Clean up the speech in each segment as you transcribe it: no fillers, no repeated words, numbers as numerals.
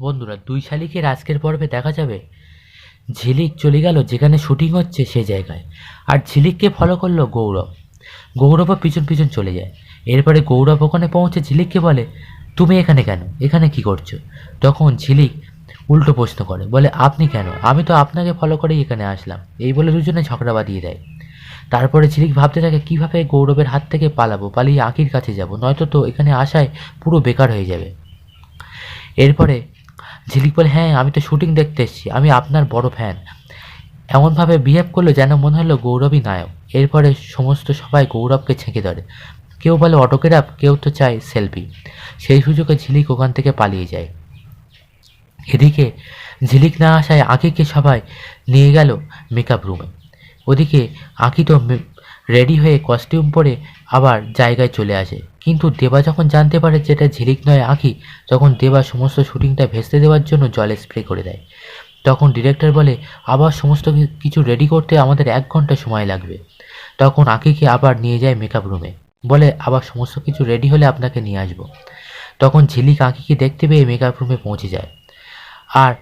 বন্ধুরা, দুই শালিকের আজকের পর্বে দেখা যাবে ঝিলিক চলে গেল যেখানে শুটিং হচ্ছে সে জায়গায়, আর ঝিলিককে ফলো করলো গৌরব। গৌরবও পিছন পিছন চলে যায়। এরপরে গৌরব ওখানে পৌঁছে ঝিলিককে বলে, তুমি এখানে কেন, এখানে কি করছো? তখন ঝিলিক উল্টো প্রশ্ন করে, বলে আপনি কেন, আমি তো আপনাকে ফলো করেই এখানে আসলাম। এই বলে দুজনে ঝগড়া বাঁধিয়ে দেয়। তারপরে ঝিলিক ভাবতে থাকে কিভাবে গৌরবের হাত থেকে পালাবো, পালিয়ে আঁকির কাছে যাব, নয়তো তো এখানে আসায় পুরো বেকার হয়ে যাবে। এরপরে ঝিলিক বলে, হ্যাঁ আমি তো শুটিং দেখতে এসেছি, আমি আপনার বড় ফ্যান। এমনভাবে বিহেভ করলো যেন মনে হলো গৌরবই নায়ক। এরপরে সমস্ত সবাই গৌরবকে ছেঁকে ধরে। কেউ বলে অটোগ্রাফ, কেউ তো চায় সেলফি। সেই সুযোগে ঝিলিক ওখান থেকে পালিয়ে যায়। এদিকে ঝিলিক না আসায় আঁকিকে সবাই নিয়ে গেল মেকআপ রুমে। ওদিকে আঁকি তো রেডি হয়ে কস্টিউম পরে আবার জায়গায় চলে আসে, কিন্তু দেবা যখন জানতে পারে যেটা ঝিলিক নয় আঁকি, তখন দেবা সমস্ত শুটিংটা ভেস্তে দেওয়ার জন্য জল স্প্রে করে দেয়। তখন ডিরেক্টর বলে, আবার সমস্ত কিছু রেডি করতে আমাদের 1 ঘন্টা সময় লাগবে। তখন আঁকিকে আবার নিয়ে যায় মেকআপ রুমে, বলে আবার সমস্ত কিছু রেডি হলে আপনাকে নিয়ে আসবো। তখন ঝিলিক আঁকিকে দেখতে পেয়ে মেকআপ রুমে পৌঁছে যায়, আর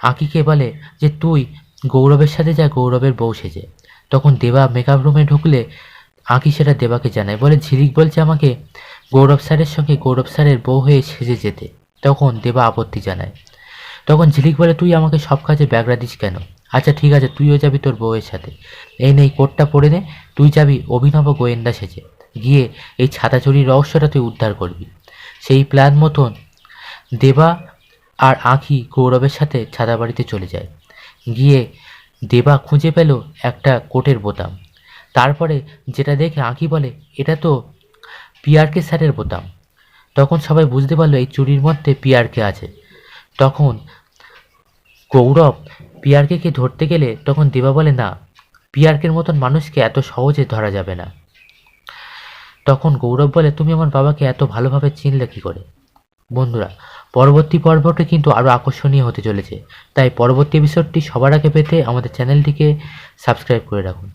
আঁকিকে বলে যে তুই গৌরবের সাথে যা, গৌরবের বউ সেজে। তখন দেবা মেকআপ রুমে ঢুকলে আঁকি সেটা দেবাকে জানায়, বলে ঝিলিক বলছে আমাকে গৌরব স্যারের সঙ্গে গৌরব স্যারের বউ হয়ে সেজে যেতে। তখন দেবা আপত্তি জানায়। তখন ঝিলিক বলে, তুই আমাকে সব কাজে ব্যাগরা দিস কেন? আচ্ছা ঠিক আছে, তুইও যাবি তোর বউয়ের সাথে। এই নেই কোটটা পরে নে, তুই যাবি অভিনব গোয়েন্দা সেজে, গিয়ে এই ছাতা চুরির রহস্যটা তুই উদ্ধার করবি। সেই প্ল্যান মতন দেবা আর আঁখি গৌরবের সাথে ছাদা বাড়িতে চলে যায়। গিয়ে দেবা খুঁজে পেল একটা কোটের বোতাম। তারপরে যেটা দেখে আঁখি বলে, এটা তো পিআরকে স্যারের বোতাম। তখন সবাই বুঝতে পারলো এই চুরির মধ্যে পিআরকে আছে। তখন গৌরব পিআরকে ধরতে গেলে তখন দেবা বলে, না, পিআরকের মতন মানুষকে এত সহজে ধরা যাবে না। তখন গৌরব বলে, তুমি আমার বাবাকে এত ভালোভাবে চিনলে কি করে? বন্ধুরা, পরবর্তী পর্বটি কিন্তু আরও আকর্ষণীয় হতে চলেছে, তাই পরবর্তী এপিসোডটি সবার আগে পেতে আমাদের চ্যানেলটিকে সাবস্ক্রাইব করে রাখুন।